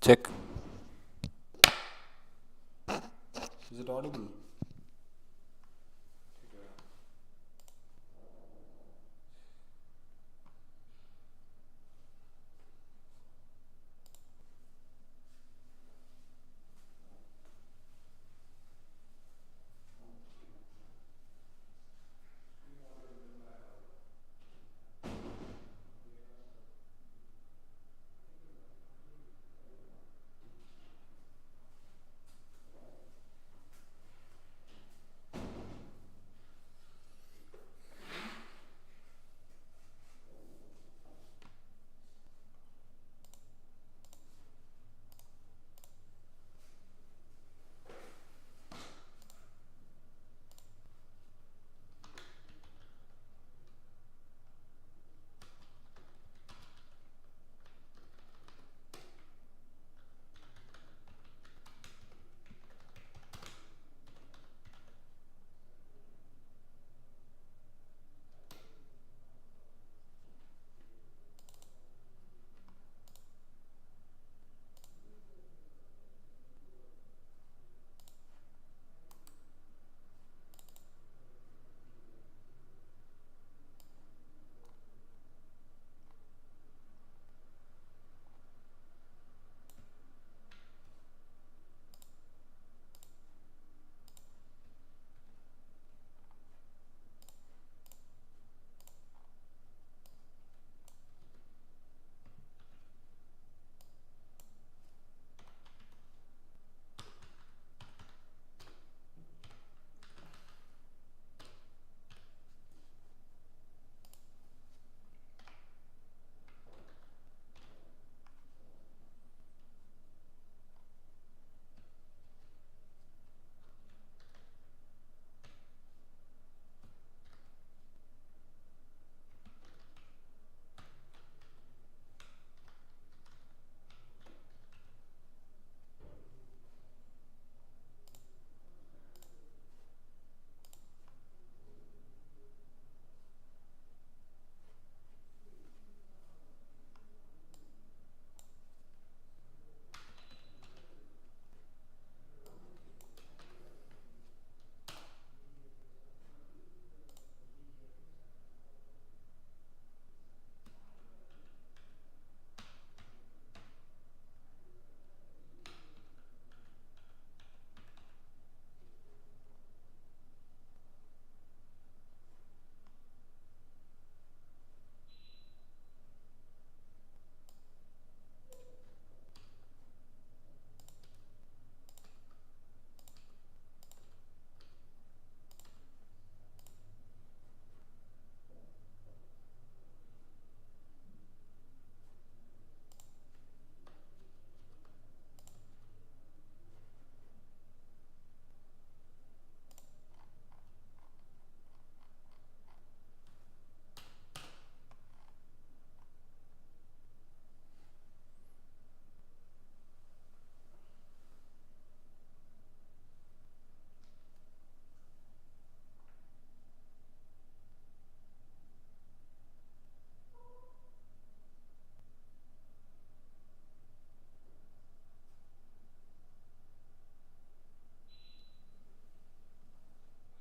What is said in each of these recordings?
Check. Is it audible?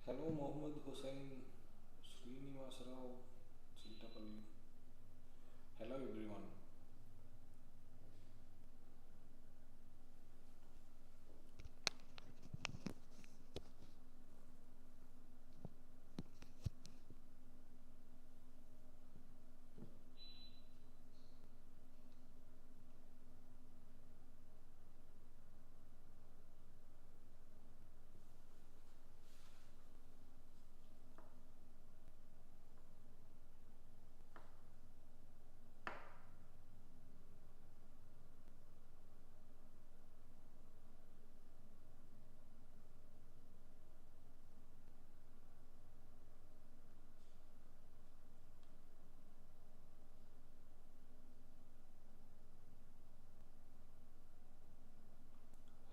Hello, Mohammed Hussain Srinivasarao Chintapalli. Hello, everyone.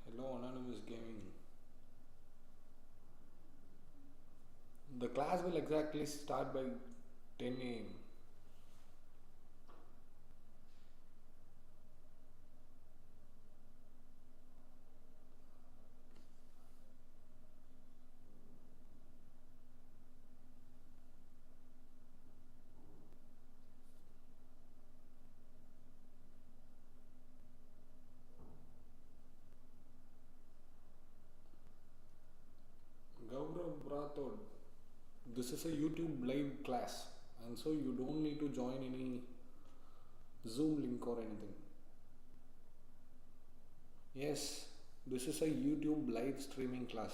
Hello, Anonymous Gaming. The class will exactly start by 10 a.m. This is a YouTube live class, and so you don't need to join any Zoom link or anything. Yes, this is a YouTube live streaming class.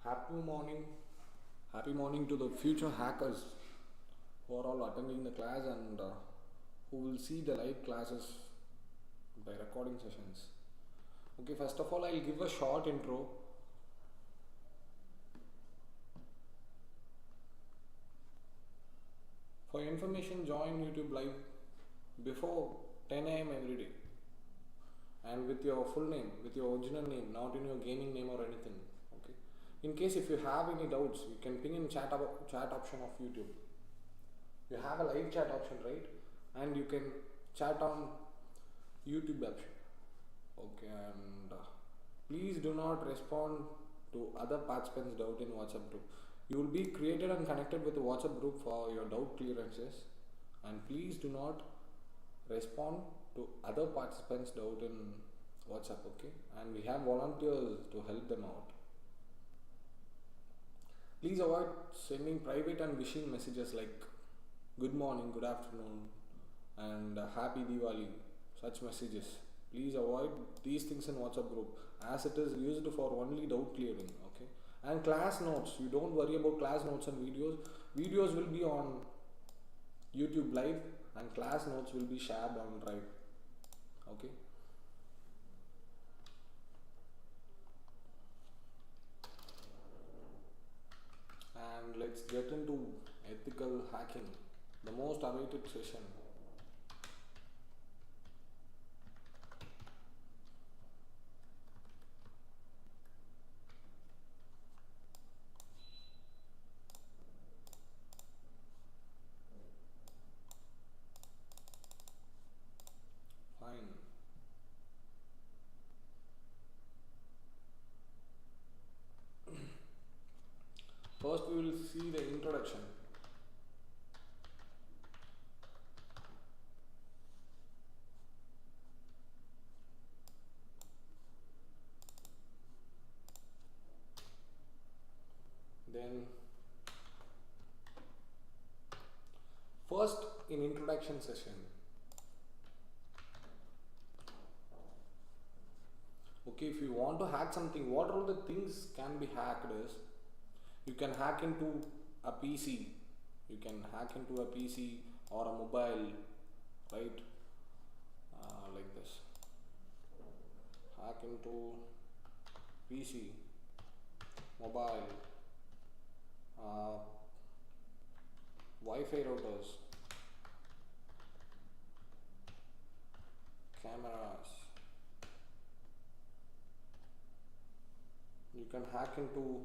Happy morning. Happy morning to the future hackers who are all attending the class and who will see the live classes by recording sessions. Okay, first of all, I'll give a short intro. For information, join YouTube live before 10 a.m. every day, and with your full name, with your original name, not in your gaming name or anything. Okay. In case if you have any doubts, you can ping in chat option of YouTube. You have a live chat option, right? And you can chat on YouTube option. Okay, and please do not respond to other participants' doubt in WhatsApp group. You will be created and connected with the WhatsApp group for your doubt clearances, and please do not respond to other participants' doubt in WhatsApp, okay, and we have volunteers to help them out. Please avoid sending private and wishing messages like good morning, good afternoon, and happy Diwali. Such messages. Please avoid these things in WhatsApp group as it is used for only doubt clearing. Okay. And class notes. You don't worry about class notes and videos. Videos will be on YouTube live and class notes will be shared on Drive. Okay. And let's get into ethical hacking, the most awaited session. Fine. First, we will see the introduction. Then, first in introduction session, okay, if you want to hack something, what all the things can be hacked is you can hack into a PC, you can hack into a PC or a mobile, right? Like this, hack into PC, mobile, uh, Wi-Fi routers, cameras. You can hack into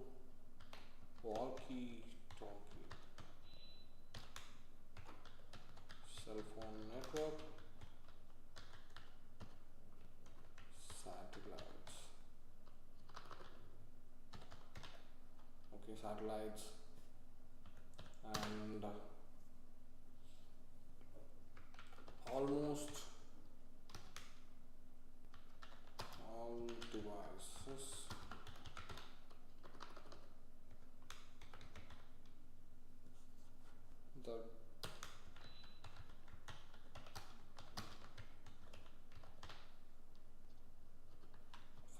walkie-talkie, cell phone network, satellites. Okay, satellites and almost all devices that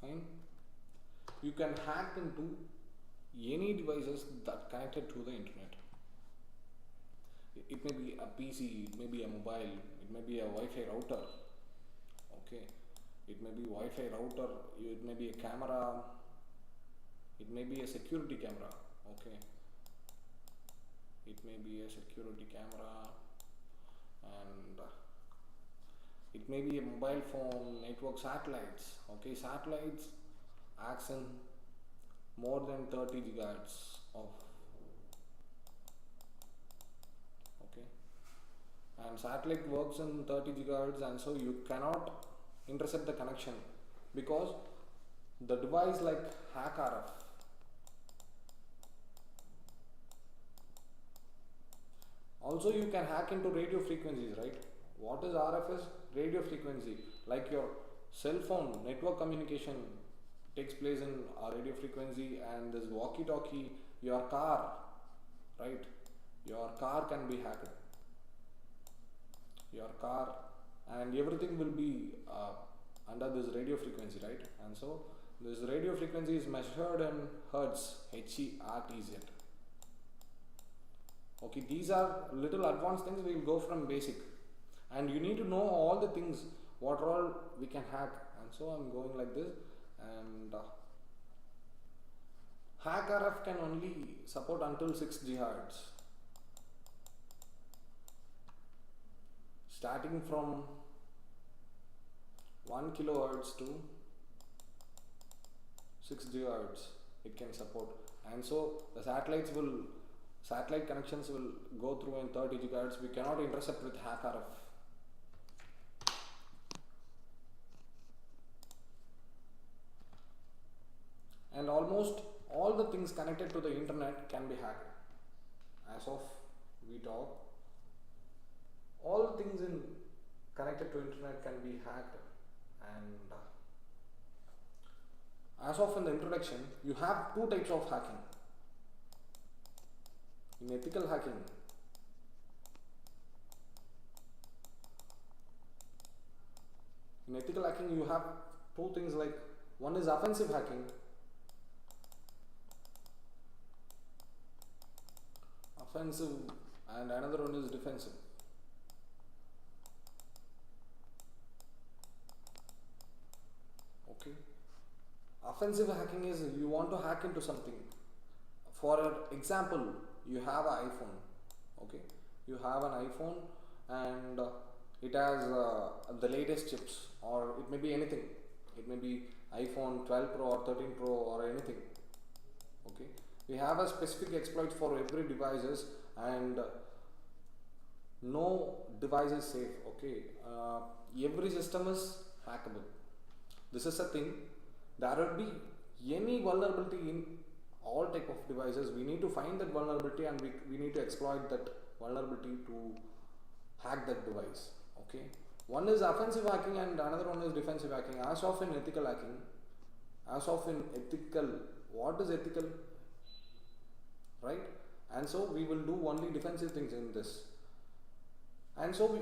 fine. You can hack into any devices that connected to the internet. It may be a PC, it may be a mobile, it may be a Wi-Fi router. Okay, it may be Wi-Fi router, it may be a camera, it may be a security camera. Okay, it may be a security camera, and it may be a mobile phone network, satellites. Okay, satellites acts in more than 30 gigahertz of, okay, and satellite works in 30 gigahertz, and so you cannot intercept the connection because the device like HackRF. Also, you can hack into radio frequencies, right? What is RF is radio frequency. Like your cell phone network communication takes place in a radio frequency, and this walkie-talkie, your car, right? Your car can be hacked. Your car and everything will be under this radio frequency, right? And so this radio frequency is measured in hertz, Hertz. Okay, these are little advanced things. We will go from basic, and you need to know all the things what all we can hack. And so I'm going like this, and HackRF can only support until 6 GHz, starting from 1 kilohertz to 6 GHz it can support. And so the satellite connections will go through in 30 gigahertz. We cannot intercept with HackRF. And almost all the things connected to the internet can be hacked. As of we talk, all things in connected to internet can be hacked, and As of in the introduction, you have two types of hacking. In ethical hacking, you have two things, like one is offensive hacking, and another one is defensive. Okay. Offensive hacking is you want to hack into something. For example, you have an iPhone. Okay, you have an iPhone and it has the latest chips, or it may be anything. It may be iPhone 12 Pro or 13 Pro or anything. Okay, we have a specific exploits for every devices, and no device is safe. Okay, every system is hackable. This is a thing. There will be any vulnerability in all type of devices. We need to find that vulnerability, and we need to exploit that vulnerability to hack that device. Okay, one is offensive hacking and another one is defensive hacking. As of in ethical hacking, what is ethical, right? And so we will do only defensive things in this. And so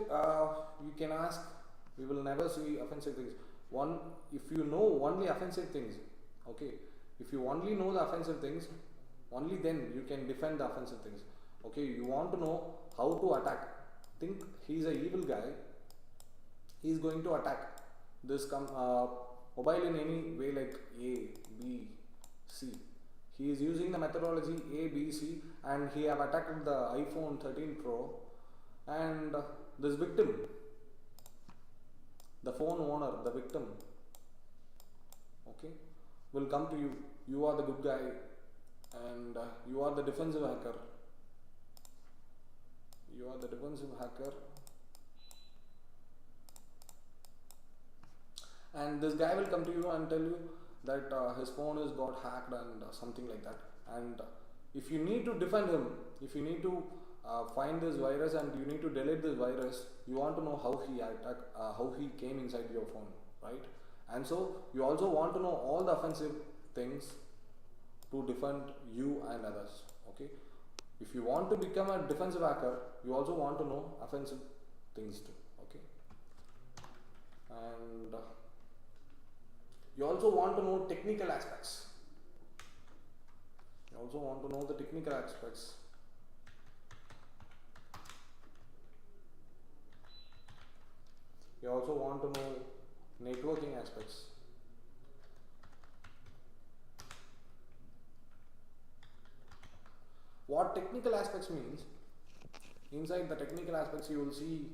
you can ask, we will never see offensive things. One, if you know only offensive things, okay, if you only know the offensive things, only then you can defend the offensive things. Okay, you want to know how to attack. Think he's a evil guy. He's going to attack this mobile in any way, like A, B, C. He is using the methodology A, B, C, and he have attacked the iPhone 13 Pro, and this victim, the phone owner, the victim, okay, will come to you. You are the good guy, and you are the defensive hacker. And this guy will come to you and tell you that his phone is got hacked and something like that. And if you need to defend him, if you need to find this virus and you need to delete this virus, you want to know how he came inside your phone, right? And so you also want to know all the offensive things to defend you and others. Okay, if you want to become a defensive hacker, you also want to know offensive things too. Okay, and you also want to know technical aspects. You also want to know the technical aspects. You also want to know networking aspects. What technical aspects means? Inside the technical aspects, you will see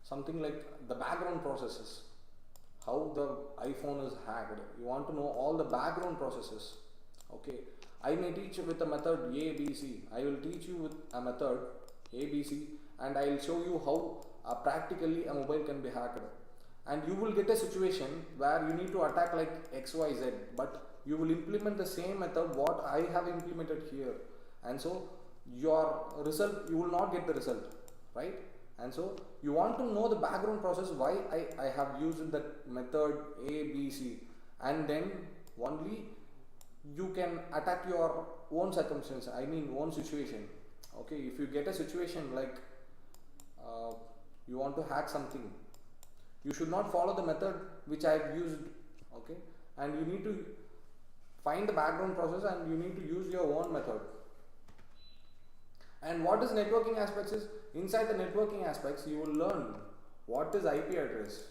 something like the background processes. How the iPhone is hacked. You want to know all the background processes. Okay, I may teach you with a method A, B, C. I will teach you with a method A, B, C, and I will show you how practically a mobile can be hacked. And you will get a situation where you need to attack like X, Y, Z, but you will implement the same method what I have implemented here, and so your result, you will not get the result, right? And so you want to know the background process, why I have used that method A, B, C, and then only you can attack your own circumstance, I mean own situation. Okay, if you get a situation like you want to hack something, you should not follow the method which I have used. Okay, and you need to find the background process and you need to use your own method. And what is networking aspects is, inside the networking aspects you will learn what is IP address,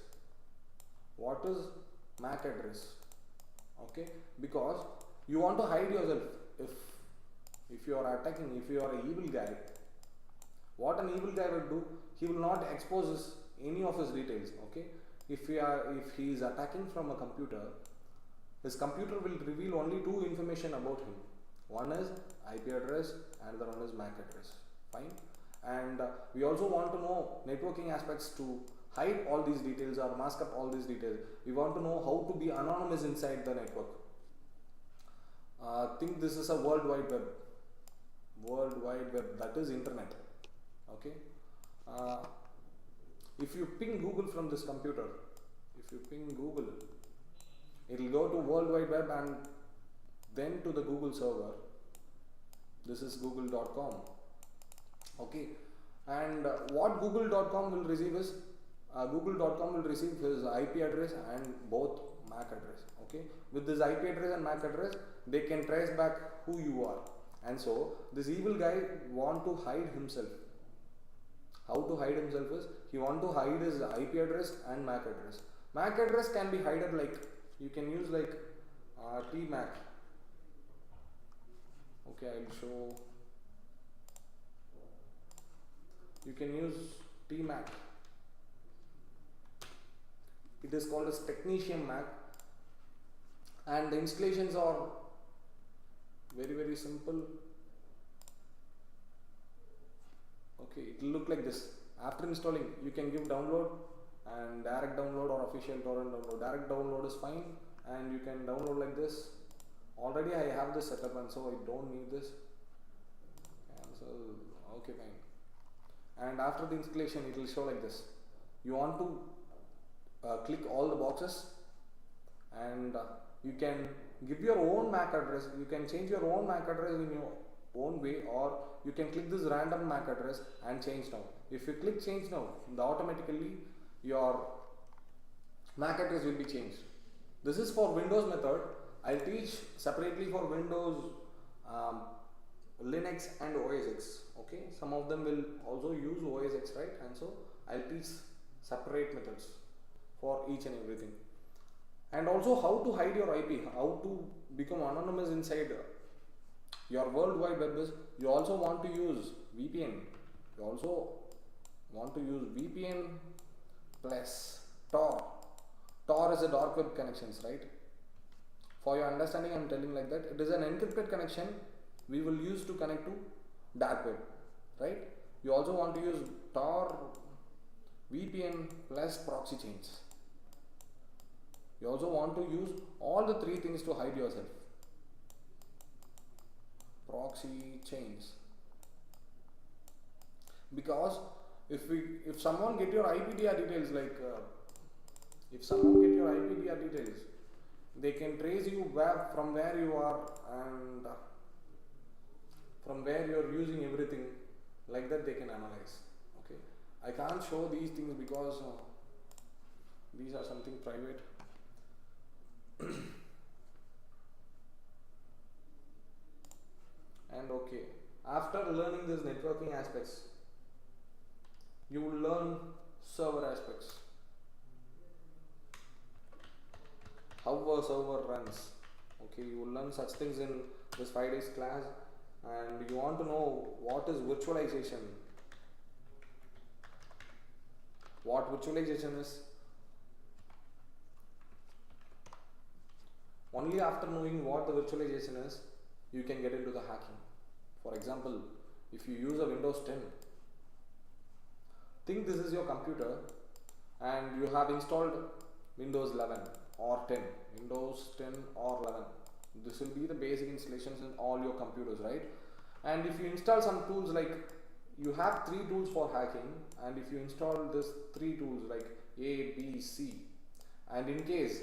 what is MAC address. Okay, because you want to hide yourself. If you are attacking, if you are an evil guy, what an evil guy will do, he will not expose any of his details. Okay, if he is attacking from a computer, his computer will reveal only two information about him. One is IP address, and the one is MAC address. Fine. And we also want to know networking aspects to hide all these details or mask up all these details. We want to know how to be anonymous inside the network. Think this is a World Wide Web, that is internet. Okay. If you ping Google from this computer, it will go to World Wide Web, and then to the Google server. This is google.com. Okay, and what google.com will receive is google.com will receive his IP address and both MAC address. Okay, with this IP address and MAC address, they can trace back who you are. And so this evil guy want to hide himself. How to hide himself is, he want to hide his IP address and MAC address. MAC address can be hidden like, you can use like tmac. Okay, I'll show. You can use tmac. It is called as Technetium Mac, and the installations are very simple. Okay, it will look like this. After installing, you can give download and direct download or official torrent download. Direct download is fine, and you can download like this. Already I have this setup, and so I don't need this. Cancel. Okay, fine. And after the installation, it will show like this. You want to click all the boxes, and you can give your own MAC address. You can change your own MAC address in your own way, or you can click this random MAC address and change now. If you click change now, automatically your MAC address will be changed. This is for Windows method. I'll teach separately for Windows, Linux and OS X. Okay, some of them will also use OS X, right? And so I'll teach separate methods for each and everything. And also how to hide your IP, how to become anonymous inside your World Wide Web is, you also want to use VPN. You also want to use VPN plus Tor. Tor is a dark web connections, right? For your understanding, I'm telling like that. It is an encrypted connection we will use to connect to dark web, right? You also want to use Tor, VPN plus proxy chains. You also want to use all the three things to hide yourself. Proxy chains. Because if someone get your IPDR details, like if someone get your IPDR details, they can trace you from where you are and from where you are using everything. Like that they can analyze. Okay, I can't show these things because these are something private. And okay, after learning these networking aspects, you will learn server aspects. How a server runs. Okay, you will learn such things in this 5 days class, and you want to know what is virtualization. What virtualization is? Only after knowing what the virtualization is, you can get into the hacking. For example, if you use a Windows 10, think this is your computer and you have installed Windows 11 or 10, Windows 10 or 11. This will be the basic installations in all your computers, right? And if you install some tools, like you have 3 tools for hacking, and if you install this 3 tools like A, B, C, and in case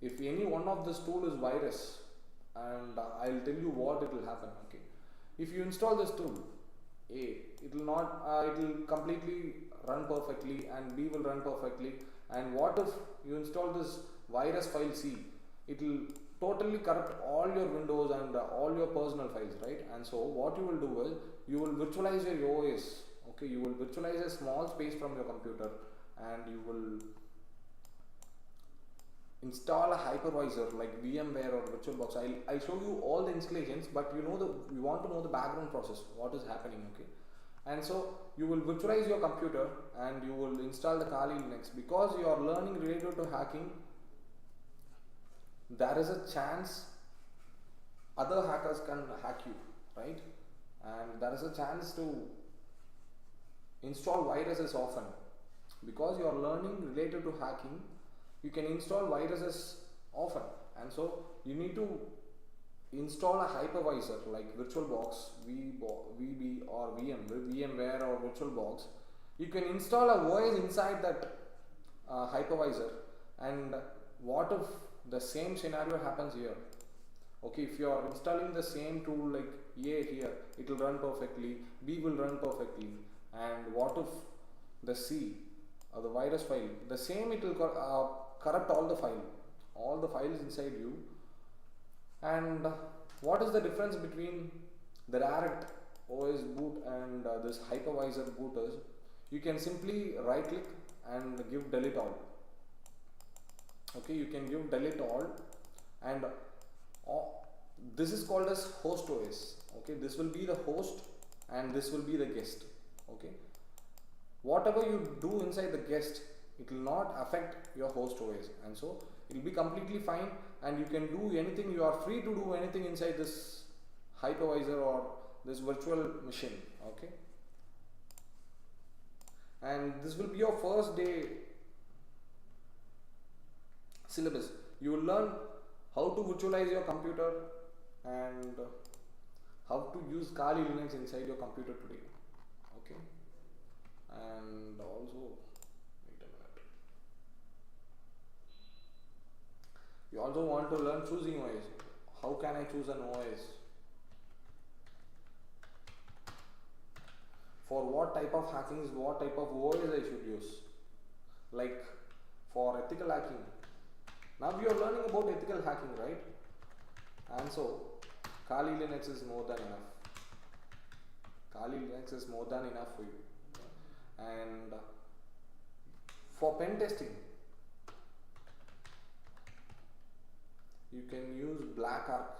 if any one of this tool is virus, and I'll tell you what it will happen. Okay, if you install this tool A, it will not, it will completely run perfectly, and B will run perfectly. And what if you install this virus file C? It will totally corrupt all your Windows and all your personal files, right? And so what you will do is, you will virtualize your OS. Okay, you will virtualize a small space from your computer, and you will install a hypervisor like VMware or VirtualBox. I'll show you all the installations, but you want to know the background process, what is happening. Okay, and so you will virtualize your computer and you will install the Kali Linux. Because you are learning related to hacking, there is a chance other hackers can hack you, right? And there is a chance to install viruses often. Because you are learning related to hacking, you can install viruses often, and so you need to install a hypervisor like VirtualBox, VB or VMware or VirtualBox. You can install a OS inside that hypervisor, and what if the same scenario happens here? Okay, if you are installing the same tool like A here, it will run perfectly, B will run perfectly, and what if the C or the virus file, the same, it will corrupt all the files inside you. And what is the difference between the direct OS boot and this hypervisor booters? You can simply right click and give delete all. Okay, you can give delete all, and this is called as host OS. Okay, this will be the host and this will be the guest. Okay, whatever you do inside the guest, it will not affect your host OS, and so it will be completely fine, and you can do anything. You are free to do anything inside this hypervisor or this virtual machine. Okay, and this will be your first day syllabus. You will learn how to virtualize your computer and how to use Kali Linux inside your computer today. Okay, and also wait a minute, you also want to learn choosing OS. How can I choose an OS? For what type of hacking, what type of OS I should use? Like for ethical hacking, now we are learning about ethical hacking, right? And so Kali Linux is more than enough. Kali Linux is more than enough for you. And for pen testing, you can use Black Arc.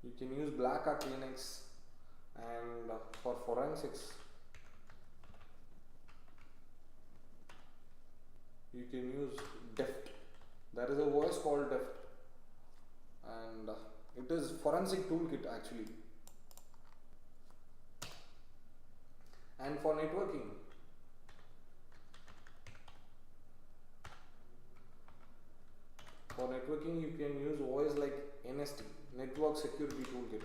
You can use Black Arc Linux, and for forensics, you can use DEFT. There is a voice called DEFT, and it is forensic toolkit actually. And for networking, you can use OS like NST, Network Security Toolkit.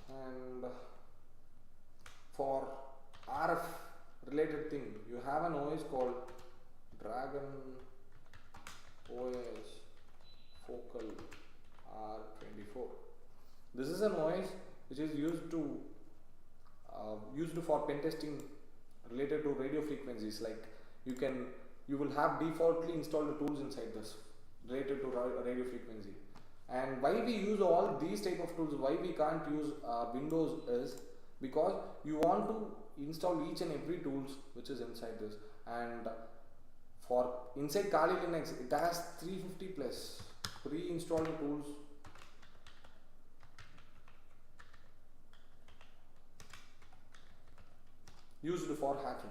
And for RF related thing, you have an OS called Dragon OS Focal R24. This is an OS which is used for pen testing related to radio frequencies. Like you will have defaultly installed tools inside this related to radio frequency. And why we use all these type of tools, why we can't use Windows, is because you want to install each and every tools which is inside this. And for inside Kali Linux, it has 350 plus pre-installed tools. Used for hacking.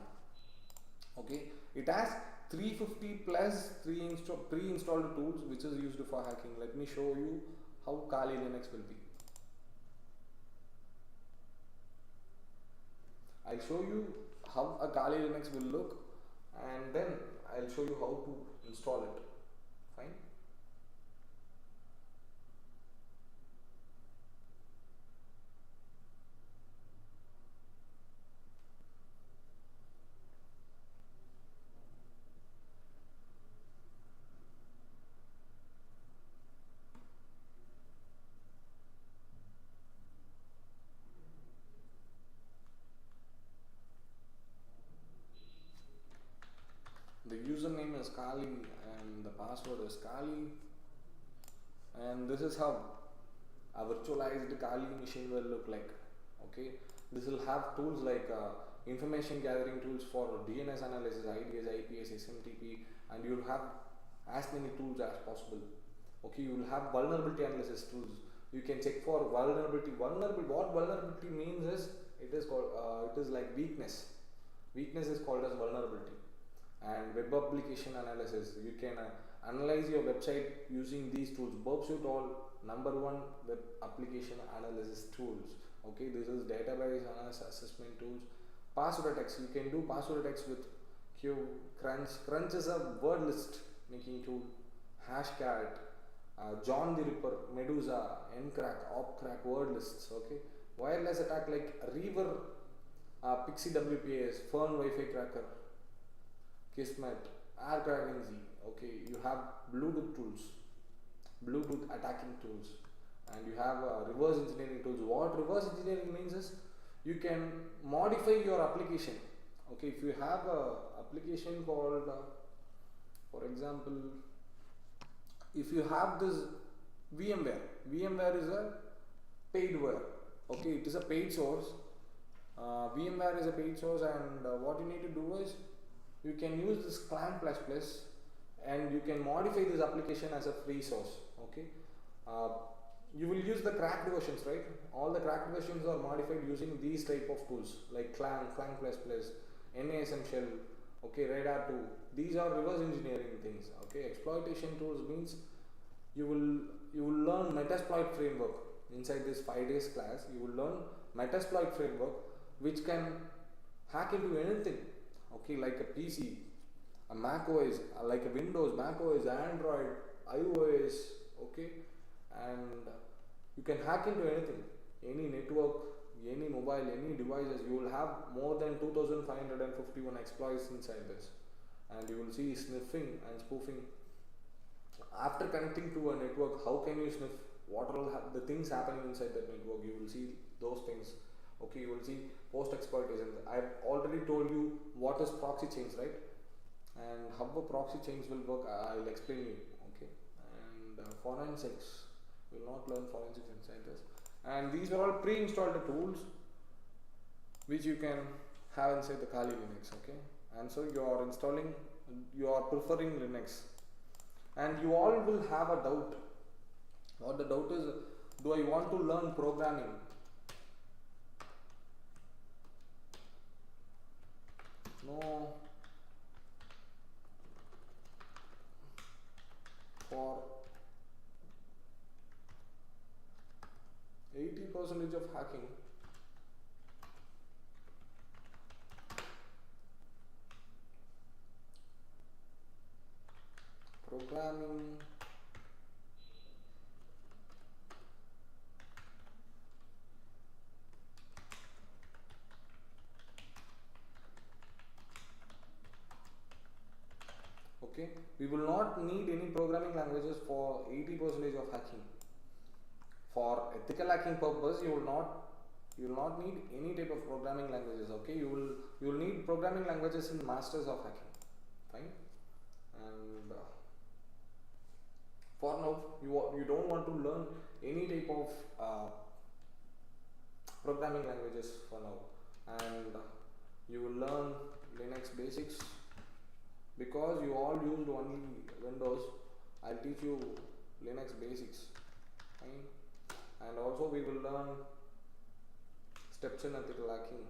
Okay, it has 350 plus pre-installed tools which is used for hacking. Let me show you how Kali Linux will be. I'll show you how a Kali Linux will look, and then I'll show you how to install it. Fine. The username is Kali and the password is Kali, and this is how a virtualized Kali machine will look like. Okay, this will have tools like information gathering tools for DNS analysis, IDS, IPS, SMTP, and you'll have as many tools as possible. Okay, you will have vulnerability analysis tools. You can check for vulnerability. What vulnerability means is it is called it is like weakness. Weakness is called as vulnerability. And web application analysis, you can analyze your website using these tools. Burpsuite all #1 web application analysis tools. Okay, this is database analysis assessment tools. Password attacks, you can do password attacks with Q. Crunch is a word list. making tool, Hashcat, John the Ripper, Medusa, Encrack, Opcrack, word lists. Okay, wireless attack like Reaver, Pixie WPS, Fern Wi-Fi cracker, Kismet, Air Dragon Z. Okay, you have Bluetooth tools, Bluetooth attacking tools, and you have reverse engineering tools. What reverse engineering means is you can modify your application. Okay, if you have a application called, for example, if you have this VMware is a paidware. Okay, it is a paid source. VMware is a paid source, and what you need to do is you can use this clan plus and you can modify this application as a free source. Okay, you will use the cracked versions, right? All the cracked versions are modified using these type of tools like clan plus NASM shell, okay, radar 2. These are reverse engineering things. Okay, exploitation tools means you will learn Metasploit framework inside this 5 days class. You will learn Metasploit framework which can hack into anything. Okay, like a PC, a Mac OS, like a Windows, Mac OS, Android, iOS. Okay, and you can hack into anything, any network, any mobile, any devices. You will have more than 2551 exploits inside this, and you will see sniffing and spoofing. After connecting to a network, how can you sniff? What are all the things happening inside that network? You will see those things. Okay, you will see post exploitation. I've already told you what is proxy chains, right? And how the proxy chains will work, I'll explain you. Okay, and forensics, we will not learn forensics inside this. And these are all pre-installed tools which you can have inside the Kali Linux. Okay, and so you are installing, you are preferring Linux, and you all will have a doubt. What the doubt is, do I want to learn programming? No. For 80% of hacking, programming okay, we will not need any programming languages for 80% of hacking. For ethical hacking purpose, you will not need any type of programming languages. Okay, you will need programming languages in masters of hacking. Fine. And for now, you don't want to learn any type of programming languages for now, and you will learn Linux basics. Because you all used only Windows, I'll teach you Linux basics. Fine. And also we will learn steps in ethical hacking.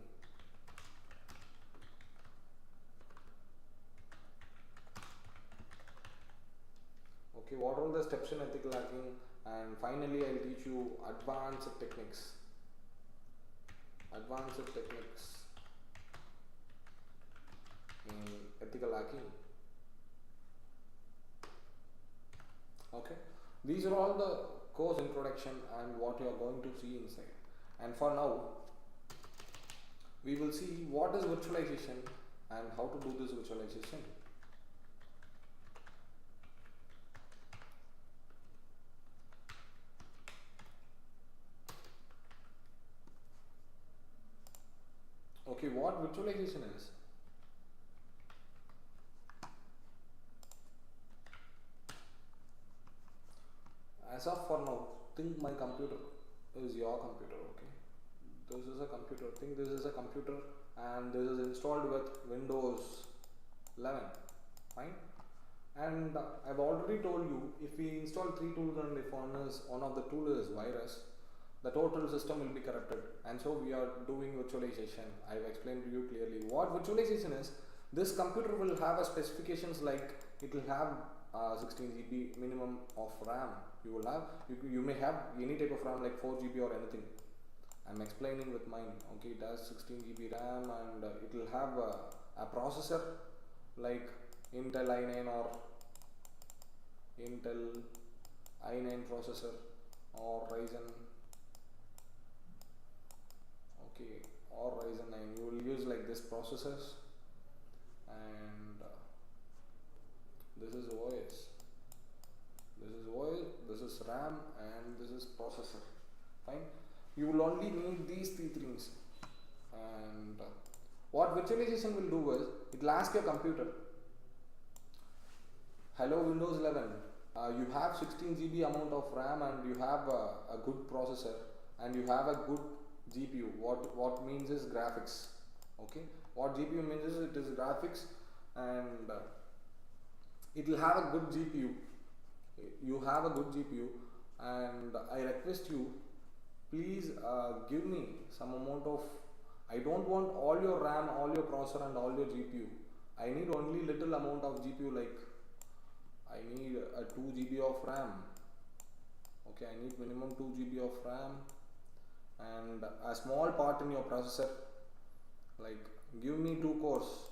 Okay, what are the steps in ethical hacking? And finally I'll teach you advanced techniques. Advanced techniques in ethical hacking. Okay, these are all the course introduction and what you are going to see inside. And for now, we will see what is virtualization and how to do this virtualization. Okay, what virtualization is? As of for now, think my computer is your computer. Okay, this is a computer. Think this is a computer and this is installed with Windows 11. Fine. And I've already told you, if we install 3 tools and if one of the tools is virus, the total system will be corrupted, and so we are doing virtualization. I've explained to you clearly what virtualization is. This computer will have a specifications like it will have 16 GB minimum of RAM. You will have, you may have any type of RAM like 4 GB or anything. I'm explaining with mine. Okay, it has 16 GB RAM and it will have a processor like Intel i9 or Intel i9 processor or Ryzen, okay, or Ryzen 9. You will use like this processors, and this is OS, this is RAM, and this is processor. Fine. You will only need these three things. And what virtualization will do is, it will ask your computer, hello Windows 11, you have 16 GB amount of RAM, and you have a good processor, and you have a good GPU. What means is graphics. Okay, what GPU means is it is graphics, and it will have a good GPU. You have a good GPU, and I request you, please give me some amount of, I don't want all your RAM, all your processor, and all your GPU. I need only little amount of GPU, like I need a 2 GB of RAM. Okay, I need minimum 2 GB of RAM, and a small part in your processor, like give me 2 cores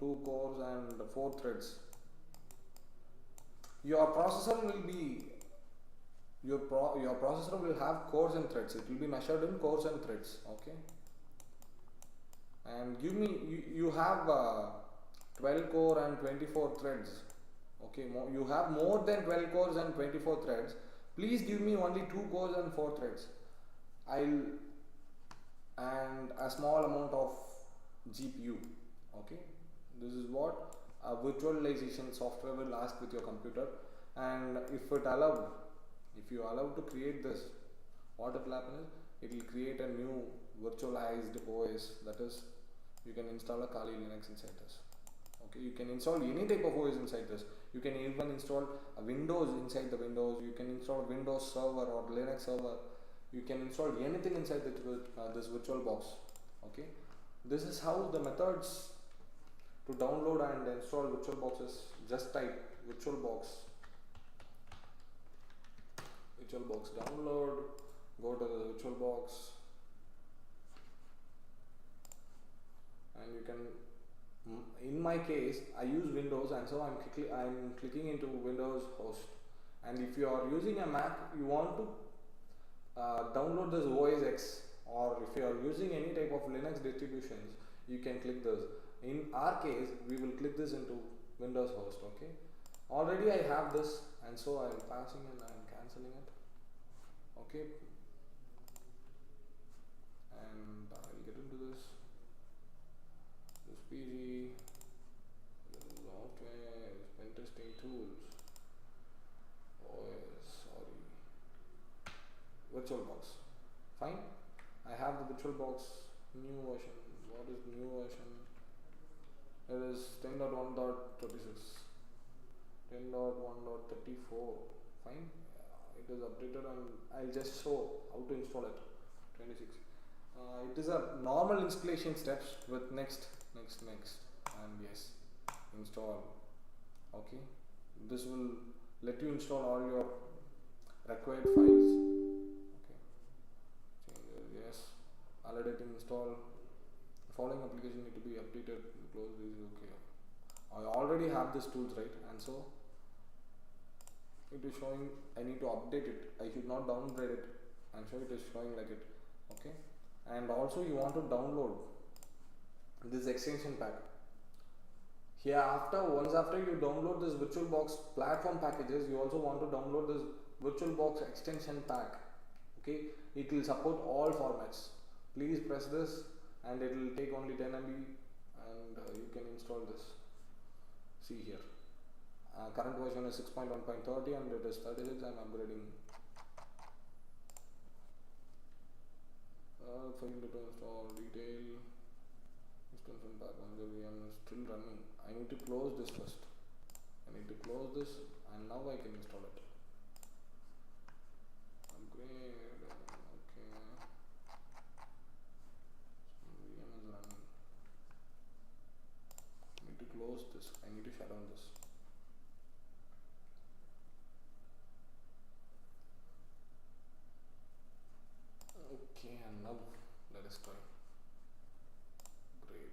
and 4 threads. Your processor will be, your processor will have cores and threads. It will be measured in cores and threads. Okay, and give me, you have 12 core and 24 threads. Okay, you have more than 12 cores and 24 threads. Please give me only 2 cores and 4 threads. And a small amount of GPU. Okay, this is what a virtualization software will ask with your computer. And if you allow to create this, what it will happen is, it will create a new virtualized OS. That is, you can install a Kali Linux inside this. Okay, you can install any type of OS inside this. You can even install a Windows inside the Windows. You can install Windows Server or Linux Server. You can install anything inside this virtual box. Okay, this is how the methods to download and install virtual boxes. Just type VirtualBox download, go to the VirtualBox, and you can, in my case I use Windows, and so I'm clicking into Windows host. And if you are using a Mac, you want to download this OS X, or if you are using any type of Linux distributions, you can click this. In our case, we will click this into Windows host. Okay, already I have this, and so I am passing and I am cancelling it. Okay, and I will get into this PG, software, pen testing tools, VirtualBox. Fine, I have the VirtualBox new version. What is new version? It is 10.1.36, 10.1.34. Fine, it is updated, and I'll just show how to install it. 26. It is a normal installation steps with next, and yes, install. Okay, this will let you install all your required files. Okay, changes, yes, validating install. The following application need to be updated. Close this. Okay, I already have these tools, right? And so it is showing I need to update it. I should not downgrade it, and so it is showing like it. Okay, and also you want to download this extension pack. Here once after you download this VirtualBox platform packages, you also want to download this VirtualBox extension pack. Okay, it will support all formats. Please press this, and it will take only 10 MB, and you can install this. See here, current version is 6.1.30, and it is 36. I am upgrading. File to install detail. Extension pack on the VM is still running. I need to close this first. I need to close this, and now I can install it. Upgrade. Okay. So VM is running. I need to close this. I need to shut down this. Okay, and now let us try. Great.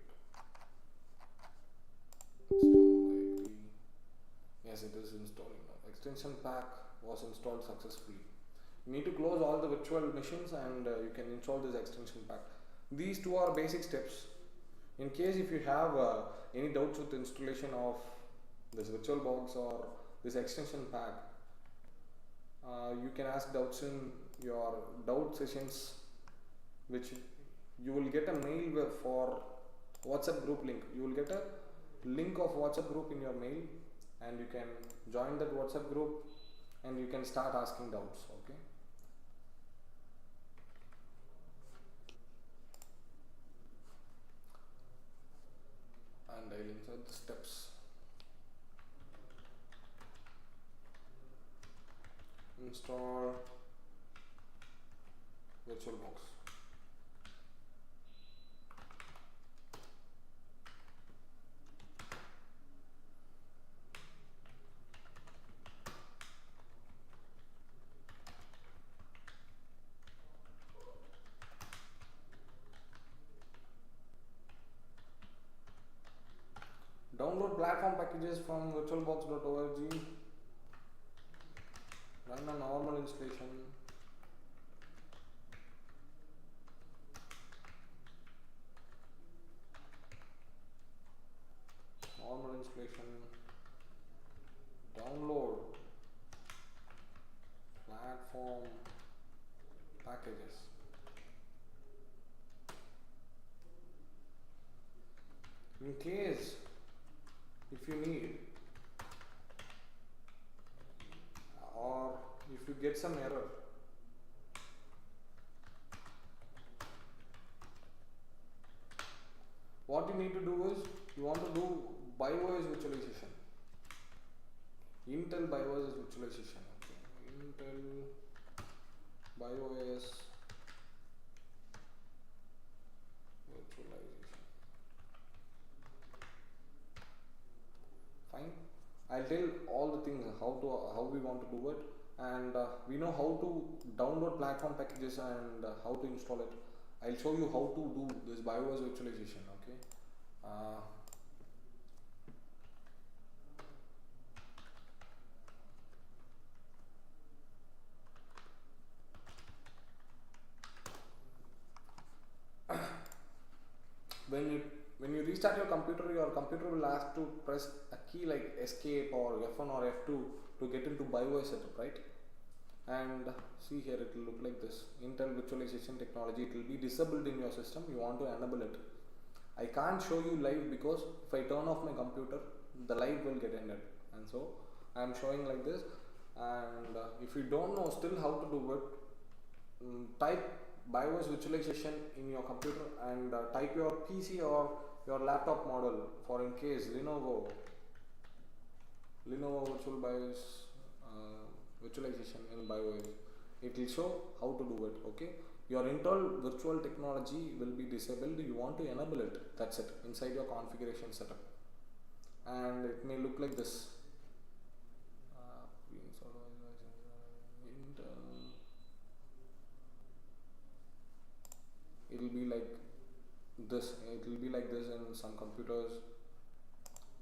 Install, I agree. Yes, it is installing now. Extension pack was installed successfully. You need to close all the virtual machines and you can install this extension pack. These two are basic steps. In case if you have any doubts with the installation of this VirtualBox or this extension pack, you can ask doubts in your doubt sessions, which you will get a mail for WhatsApp group link. You will get a link of WhatsApp group in your mail and you can join that WhatsApp group and you can start asking doubts. Okay. And I'll insert the steps. Install VirtualBox. Download platform packages from virtualbox.org. Run a normal installation. Normal installation. Download platform packages. In case if you need or if you get some error, what you need to do is you want to do BIOS virtualization. Intel BIOS virtualization. Okay. Intel BIOS virtualization. Fine. I'll tell all the things how we want to do it, and we know how to download platform packages and how to install it. I'll show you how to do this BIOS virtualization. Okay. When you restart your computer will ask to press a key like escape or F1 or F2 to get into BIOS setup, right? And see here, it will look like this. Intel virtualization technology, it will be disabled in your system. You want to enable it. I can't show you live because if I turn off my computer, the live will get ended, and so I am showing like this. And if you don't know still how to do it, type BIOS virtualization in your computer and type your PC or your laptop model. For in case Lenovo virtual BIOS virtualization in BIOS, it will show how to do it. Okay, your Intel virtual technology will be disabled. You want to enable it. That's it, inside your configuration setup, and it may look like this. It will be like this. It will be like this in some computers.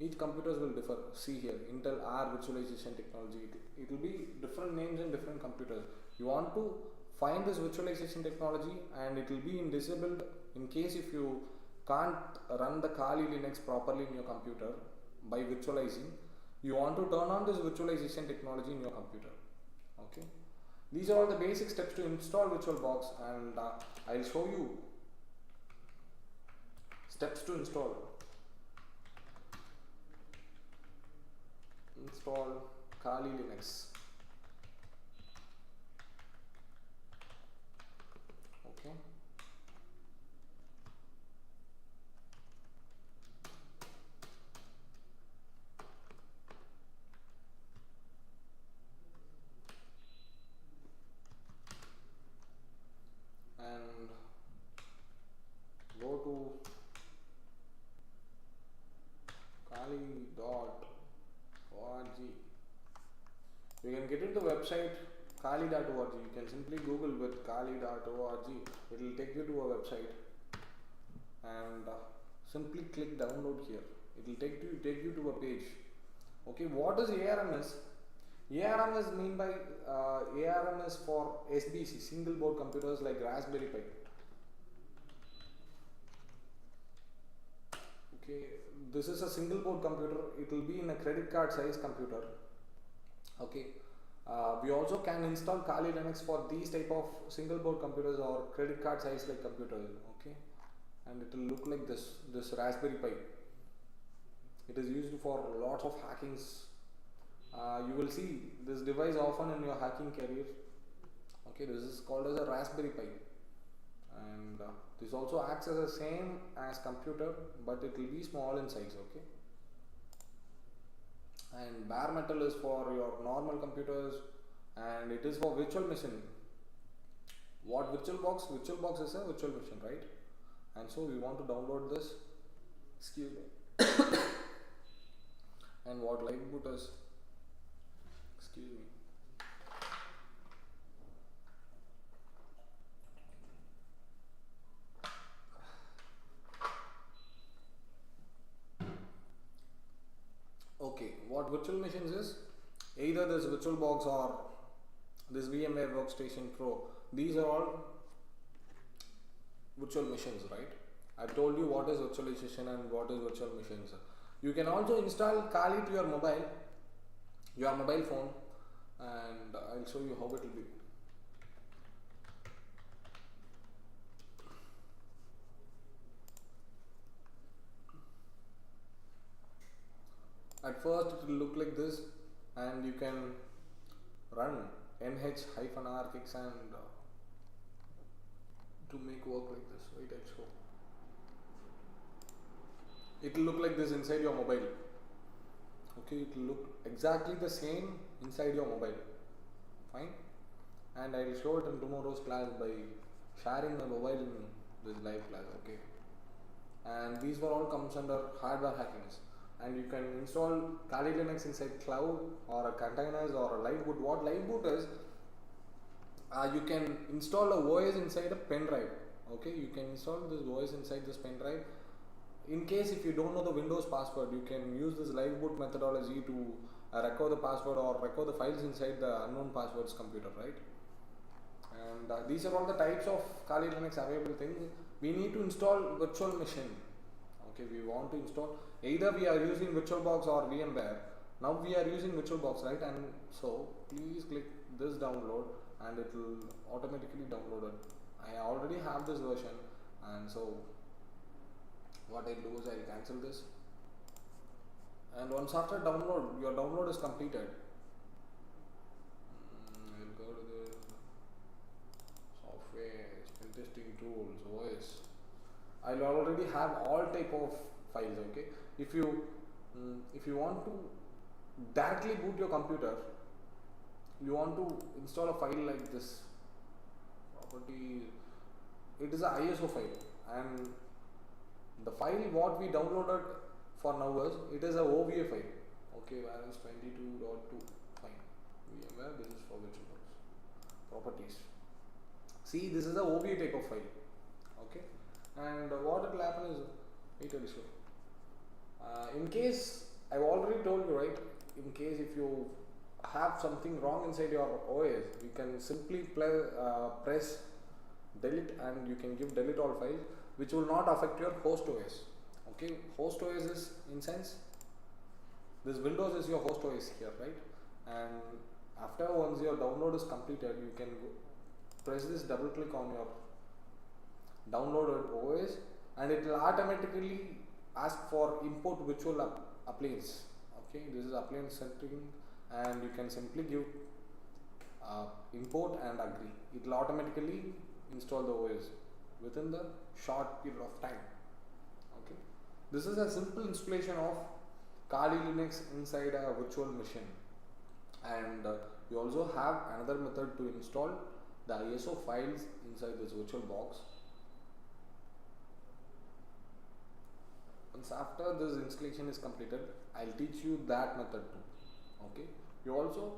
Each computers will differ. See here, Intel R virtualization technology. It will be different names in different computers. You want to find this virtualization technology, and it will be in disabled in case if you can't run the Kali Linux properly in your computer by virtualizing. You want to turn on this virtualization technology in your computer. Okay. These are all the basic steps to install VirtualBox, and I'll show you steps to install. Install Kali Linux. Okay. And go to kali.org. You can get into the website kali.org. You can simply Google with kali.org. It will take you to a website, and simply click download here. It will take you to a page. Okay, what is ARM is? ARM is mean by ARM is for SBC, single board computers like Raspberry Pi. Okay, this is a single board computer. It will be in a credit card size computer. Okay, we also can install Kali Linux for these type of single board computers or credit card size like computers. Okay, and it will look like this Raspberry Pi. It is used for lots of hackings. You will see this device often in your hacking career. Okay, this is called as a Raspberry Pi, and this also acts as the same as computer, but it will be small in size. Okay, and bare metal is for your normal computers, and it is for virtual machine. What VirtualBox? VirtualBox is a virtual machine, right? And so we want to download this. Excuse me. And what Liveboot is? Excuse me. Okay, what virtual machines is? Either this VirtualBox or this VMware Workstation Pro. These are all virtual machines, right? I've told you what is virtualization and what is virtual machines. You can also install Kali to your mobile phone, and I'll show you how it will be. At first it will look like this, and you can run nh-rkix and to make work like this. Wait, I'll show. It will look like this inside your mobile. Okay, it will look exactly the same inside your mobile. Fine, and I will show it in tomorrow's class by sharing my mobile in this live class. Okay, and these were all comes under hardware hackings, and you can install Kali Linux inside cloud or a containers or a Liveboot. What Liveboot is, you can install a OS inside a pen drive. Okay, you can install this OS inside this pen drive. In case if you don't know the Windows password, you can use this Liveboot methodology to recover the password or recover the files inside the unknown passwords computer, right? And these are all the types of Kali Linux available things. We need to install virtual machine. Okay, we want to install, either we are using VirtualBox or VMware. Now we are using VirtualBox, right? And so please click this download and it will automatically download it. I already have this version, and so what I'll do is I'll cancel this, and once after download, your download is completed, I'll go to the software, pen testing tools, OS. I'll already have all type of files. Okay, if you want to directly boot your computer, you want to install a file like this property. It is a ISO file, and the file what we downloaded for now is, it is a OVA file. Okay, where is 22.2? Fine. VMware, this is for VirtualBox. Properties. See, this is a OVA type of file. Okay, and what it will happen is, wait, I'll show. In case, I've already told you, right? In case if you have something wrong inside your OS, you can simply press delete, and you can give delete all files, which will not affect your host OS. Okay, host OS is, in sense, this Windows is your host OS here, right? And after once your download is completed, you can press this double click on your downloaded OS, and it will automatically ask for import virtual appliance. Okay, this is appliance setting, and you can simply give import and agree. It will automatically install the OS within the short period of time. Okay, this is a simple installation of Kali Linux inside a virtual machine, and you also have another method to install the ISO files inside this VirtualBox. Once after this installation is completed, I'll teach you that method too. Okay, you also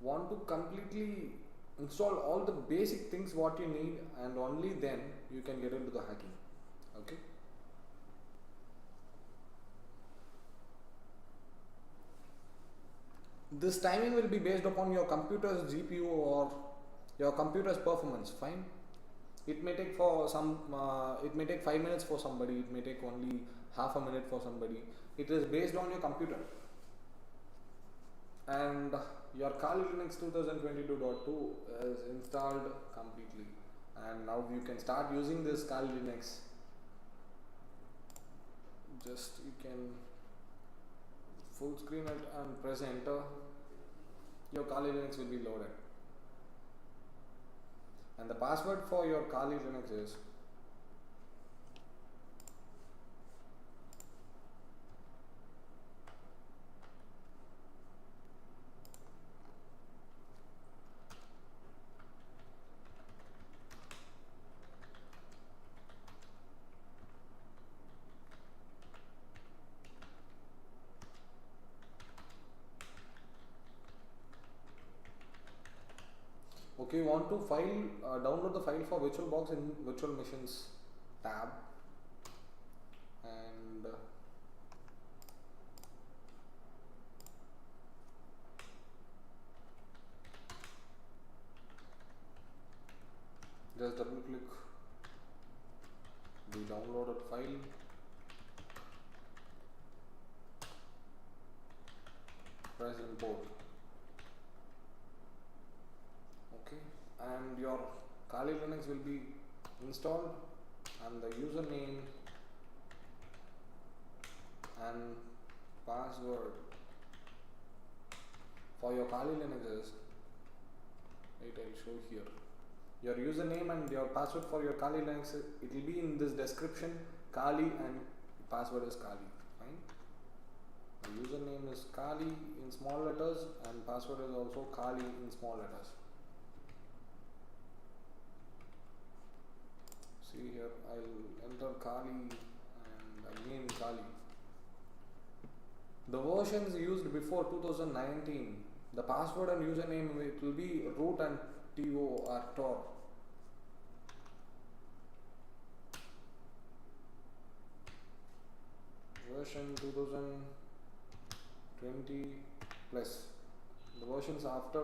want to completely install all the basic things what you need, and only then you can get into the hacking. Okay, This timing will be based upon your computer's GPU or your computer's performance. Fine. It may take for some. It may take 5 minutes for somebody. It may take only half a minute for somebody. It is based on your computer. And your Kali Linux 2022.2 is installed completely, and now you can start using this Kali Linux. Just you can full screen it and press enter. Your Kali Linux will be loaded, and the password for your Kali Linux is okay. You want to download the file for VirtualBox in Virtual Machines tab, and just double click the downloaded file, press import. Okay, and your Kali Linux will be installed, and the username and password for your Kali Linux is, wait, I'll show here. Your username and your password for your Kali Linux, it will be in this description. Kali and password is Kali. Fine. The username is Kali in small letters, and password is also Kali in small letters. See here, I'll enter Kali and again Kali. The versions used before 2019, the password and username, it will be root and tor. Version 2020 plus. The versions after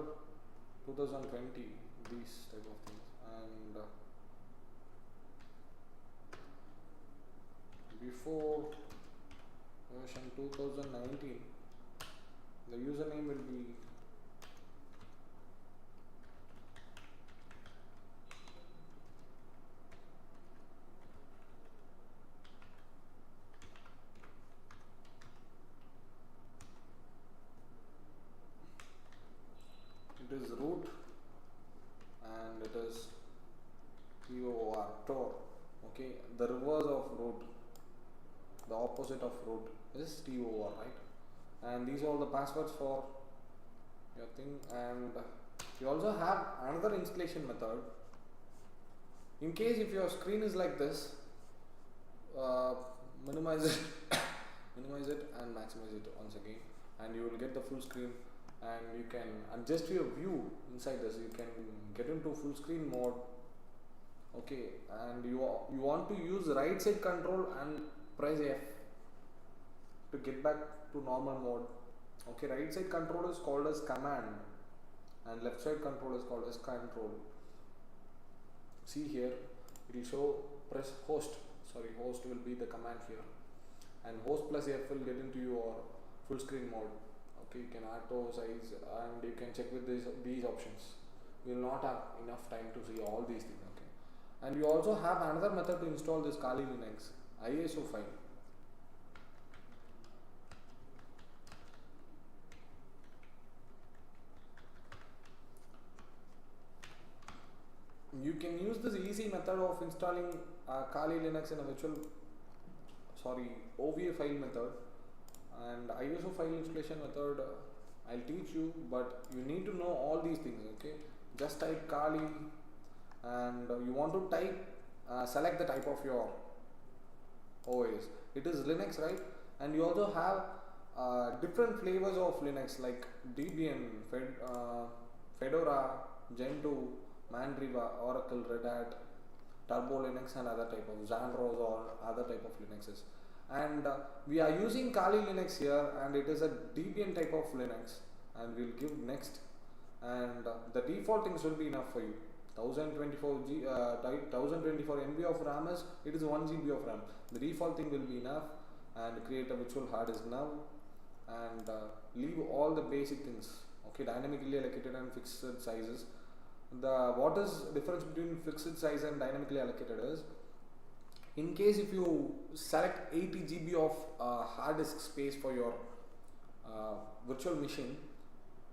2020, these type of things, and before version 2019, the username will be root, and it is tor. Okay, the reverse of root, the opposite of root is tor, right? And these are all the passwords for your thing. And you also have another installation method. In case if your screen is like this, minimize it minimize it and maximize it once again, and you will get the full screen, and you can adjust your view inside this. You can get into full screen mode. Okay, and you want to use right side control and press F to get back to normal mode. Okay, right side control is called as command, and left side control is called as control. See here, it will show press host. Sorry, host will be the command here, and host plus F will get into your full screen mode. Okay, you can auto size, and you can check with these options. We will not have enough time to see all these things. Okay, and you also have another method to install this Kali Linux ISO file. You can use this easy method of installing Kali Linux in a OVA file method, and ISO file installation method I'll teach you, but you need to know all these things. Okay, just type Kali, and you want to type select the type of your OS. It is Linux, right? And you also have different flavors of Linux like Debian, Fedora, Gentoo, Mandriva, Oracle, Red Hat, Turbo Linux, and other type of Xandros or other type of Linuxes. And we are using Kali Linux here, and it is a Debian type of Linux, and we'll give next, and the default things will be enough for you. 1024 MB of RAM is, it is 1 GB of RAM. The default thing will be enough, and create a virtual hard disk now, and leave all the basic things. Okay, dynamically allocated and fixed sizes. What is difference between fixed size and dynamically allocated is, in case if you select 80 GB of hard disk space for your virtual machine,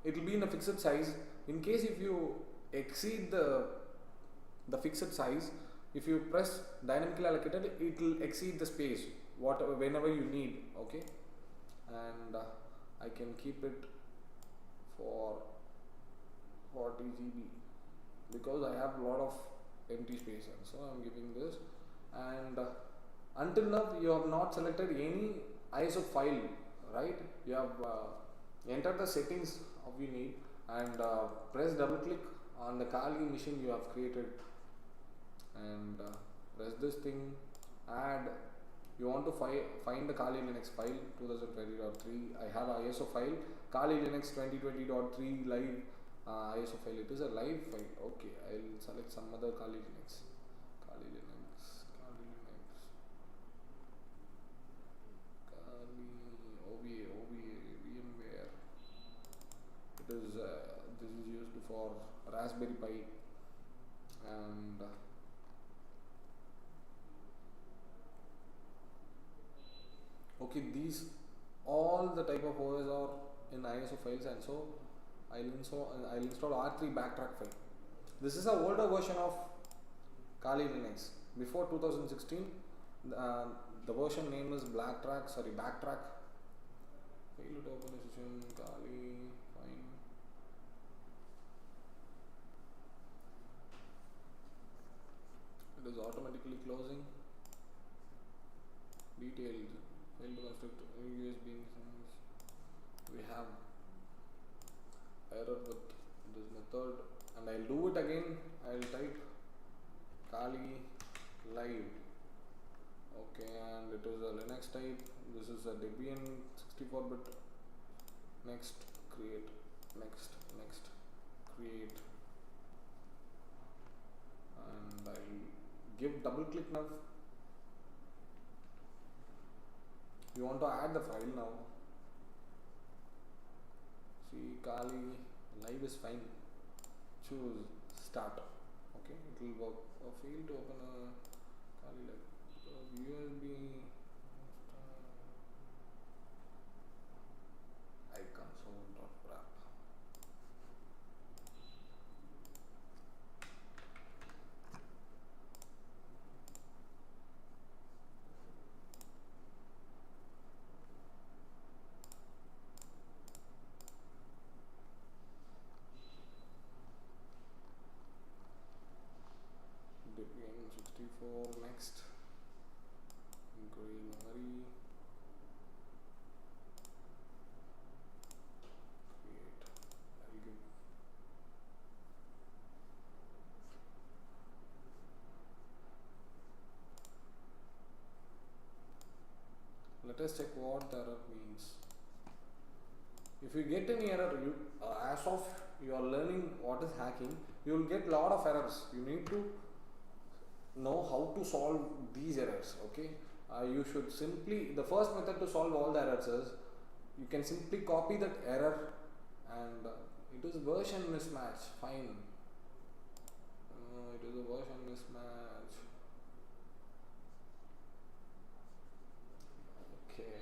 it will be in a fixed size. In case if you exceed the fixed size, if you press dynamically allocated, it will exceed the space whenever you need. Okay, and I can keep it for 40 GB because I have a lot of empty space, and so I'm giving this. And until now you have not selected any ISO file, right? You have entered the settings of you need, and press double click on the Kali machine you have created, and press this thing, add. You want to find the Kali Linux file 2020.3. I have a ISO file, Kali Linux 2020.3 live ISO file. It is a live file. Okay, I'll select some other Kali Linux. Kali OVA, VMware. It is this is used for Raspberry Pi, and okay, these all the type of OS are in ISO files, and so I'll install R3 backtrack file. This is a older version of Kali Linux. Before 2016, the version name is backtrack. Failed to open the session. Kali, fine. It is automatically closing. Detailed. Failed to construct USB. We have error with this method, and I'll do it again. I'll type Kali live. Okay, and it is a Linux type. This is a Debian 64-bit. Next, create. Next, create. And I'll give double click now. You want to add the file now. See, Kali live is fine. Choose start. Okay, it will work. Fail to open a Kali live. USB iconsole.wrap. Debian 64, next. Green memory. Create. I'll give. Let us check what the error means. If you get any error, as of you are learning what is hacking, you will get lot of errors. You need to know how to solve these errors. Okay, you should simply, the first method to solve all the errors is, you can simply copy that error, and it is version mismatch. Fine, it is a version mismatch. Okay,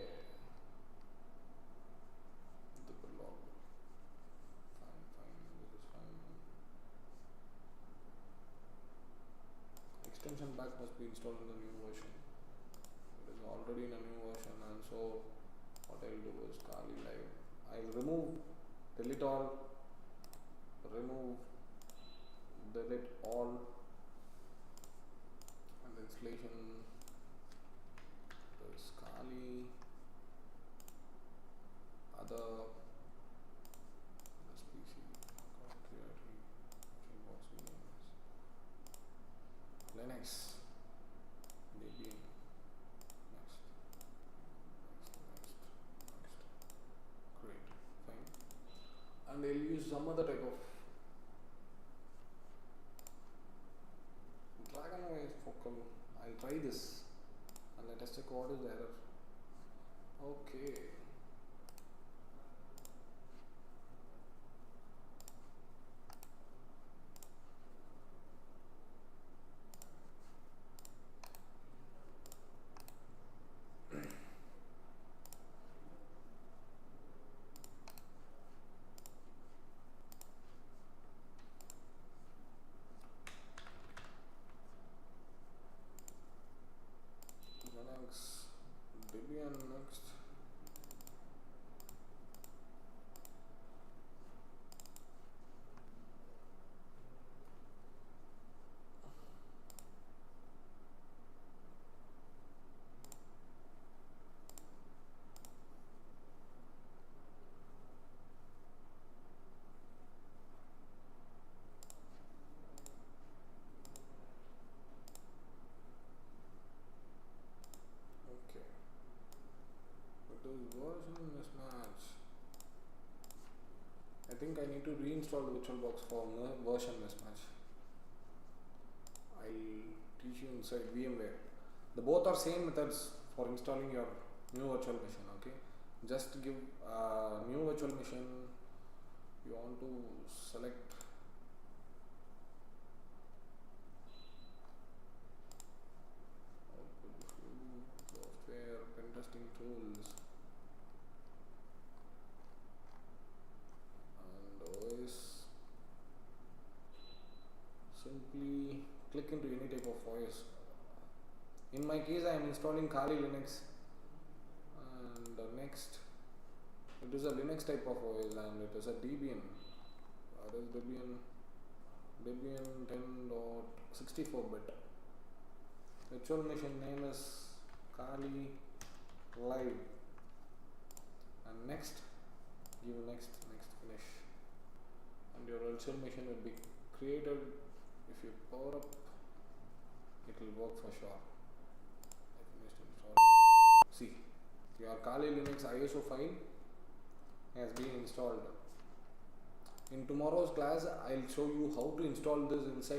extension pack must be installed in the new version. It is already in a new version, and so what I will do is Kali live. I will remove, delete all, remove, delete all, and the installation is Kali, other, this PC, Linux, Debian, next, great, fine. some other type of dragon voice focal. I'll try this and let us check what is the error. Okay. Linux, Debian next. Okay. It is version mismatch. I think I need to reinstall the VirtualBox for version mismatch. I'll teach you inside VMware. The both are same methods for installing your new virtual machine. Okay, just give new virtual machine. You want to select software, pen testing tools, and OS. Simply click into any type of OS. In my case, I am installing Kali Linux, and next, it is a Linux type of OS, and it is a Debian. What is Debian? Debian 10.64-bit. Virtual machine name is Kali Live, and next, give next, finish, and your virtual machine will be created. If you power up, it will work for sure. I finished installing. See, your Kali Linux ISO file has been installed. In tomorrow's class, I'll show you how to install this inside